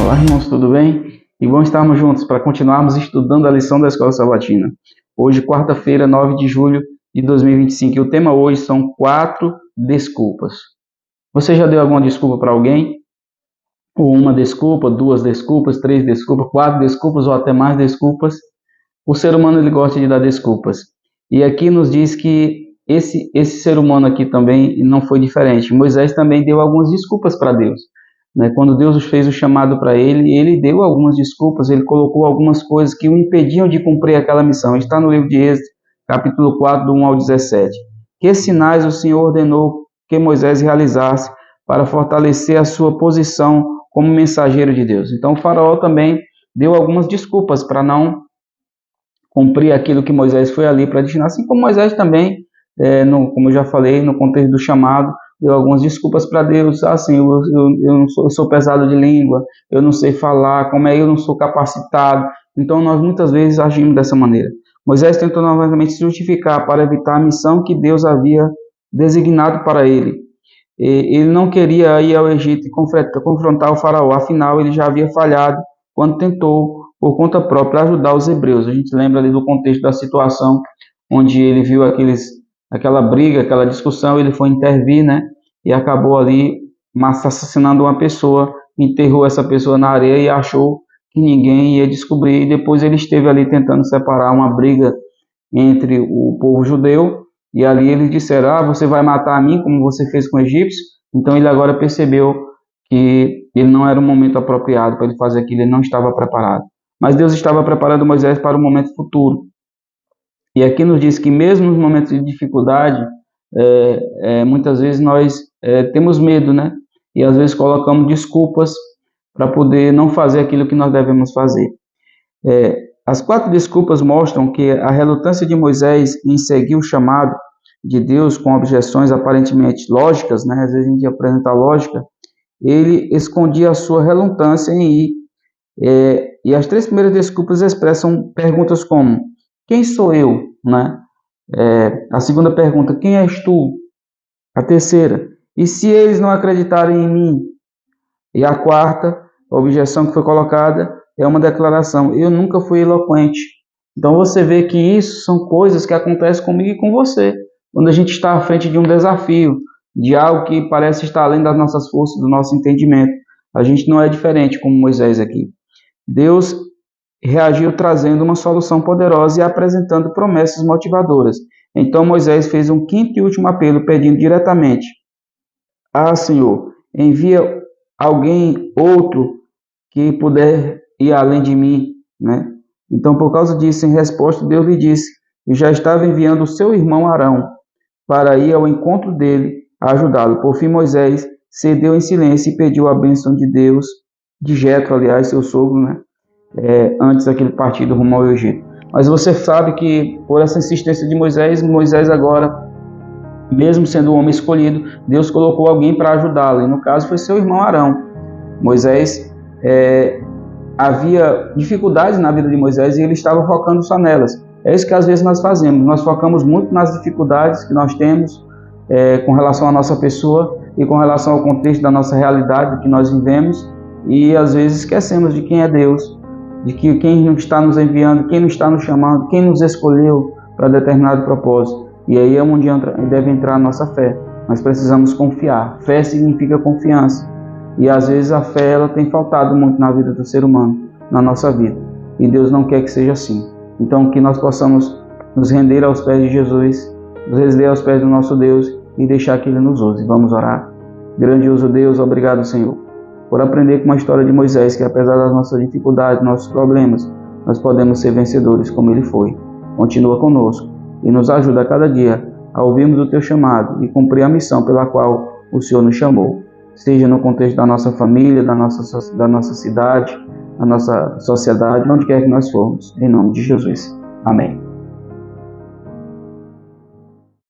Olá, irmãos, tudo bem? E bom estarmos juntos para continuarmos estudando a lição da Escola Sabatina. Hoje, quarta-feira, 9 de julho de 2025, e o tema hoje são 4 desculpas. Você já deu alguma desculpa para alguém? Ou uma desculpa, 2 desculpas, 3 desculpas, 4 desculpas ou até mais desculpas? O ser humano ele gosta de dar desculpas. E aqui nos diz que esse ser humano aqui também não foi diferente. Moisés também deu algumas desculpas para Deus. Quando Deus fez o chamado para ele deu algumas desculpas, ele colocou algumas coisas que o impediam de cumprir aquela missão. Está no livro de Êxodo, capítulo 4, do 1 ao 17. Que sinais o Senhor ordenou que Moisés realizasse para fortalecer a sua posição como mensageiro de Deus? Então o faraó também deu algumas desculpas para não cumprir aquilo que Moisés foi ali para destinar, assim como Moisés também, como eu já falei, no contexto do chamado, deu algumas desculpas para Deus, assim, eu sou pesado de língua, eu não sei falar, como eu não sou capacitado. Então nós muitas vezes agimos dessa maneira. Moisés tentou novamente se justificar para evitar a missão que Deus havia designado para ele. Ele não queria ir ao Egito e confrontar o faraó, afinal ele já havia falhado quando tentou, por conta própria, ajudar os hebreus. A gente lembra ali do contexto da situação, onde ele viu aquela briga, aquela discussão, ele foi intervir, e acabou ali assassinando uma pessoa, enterrou essa pessoa na areia e achou que ninguém ia descobrir, e depois ele esteve ali tentando separar uma briga entre o povo judeu, e ali eles disseram, você vai matar a mim, como você fez com o egípcio. Então ele agora percebeu que ele não era o momento apropriado para ele fazer aquilo, ele não estava preparado. Mas Deus estava preparando Moisés para o momento futuro. E aqui nos diz que mesmo nos momentos de dificuldade, muitas vezes nós temos medo, e às vezes colocamos desculpas para poder não fazer aquilo que nós devemos fazer. As 4 desculpas mostram que a relutância de Moisés em seguir o chamado de Deus com objeções aparentemente lógicas, às vezes a gente apresenta a lógica, ele escondia a sua relutância em ir. E as 3 primeiras desculpas expressam perguntas como: quem sou eu? A segunda pergunta: quem és tu? A terceira: e se eles não acreditarem em mim? E a quarta objeção que foi colocada é uma declaração: eu nunca fui eloquente. Então você vê que isso são coisas que acontecem comigo e com você, quando a gente está à frente de um desafio, de algo que parece estar além das nossas forças, do nosso entendimento. A gente não é diferente como Moisés aqui. Deus reagiu trazendo uma solução poderosa e apresentando promessas motivadoras. Então Moisés fez um 5º e último apelo, pedindo diretamente: Senhor, envia alguém outro que puder ir além de mim, Então, por causa disso, em resposta, Deus lhe disse que já estava enviando o seu irmão Arão para ir ao encontro dele, a ajudá-lo. Por fim, Moisés cedeu em silêncio e pediu a bênção de Deus, de Jetro, aliás, seu sogro, antes daquele partido rumo ao Egito. Mas você sabe que, por essa insistência de Moisés agora, mesmo sendo o homem escolhido, Deus colocou alguém para ajudá-lo, e no caso foi seu irmão Arão. Moisés, havia dificuldades na vida de Moisés e ele estava focando só nelas. É isso que às vezes nós fazemos, nós focamos muito nas dificuldades que nós temos com relação à nossa pessoa e com relação ao contexto da nossa realidade que nós vivemos, e às vezes esquecemos de quem é Deus, de que quem está nos enviando, quem nos está nos chamando, quem nos escolheu para determinado propósito. E aí é onde deve entrar a nossa fé. Nós precisamos confiar. Fé significa confiança. E às vezes a fé ela tem faltado muito na vida do ser humano, na nossa vida. E Deus não quer que seja assim. Então que nós possamos nos render aos pés de Jesus, nos render aos pés do nosso Deus e deixar que Ele nos use. Vamos orar. Grandioso Deus, obrigado, Senhor, por aprender com a história de Moisés, que apesar das nossas dificuldades, nossos problemas, nós podemos ser vencedores como ele foi. Continua conosco e nos ajuda a cada dia a ouvirmos o Teu chamado e cumprir a missão pela qual o Senhor nos chamou. Seja no contexto da nossa família, da nossa cidade, da nossa sociedade, onde quer que nós formos. Em nome de Jesus. Amém.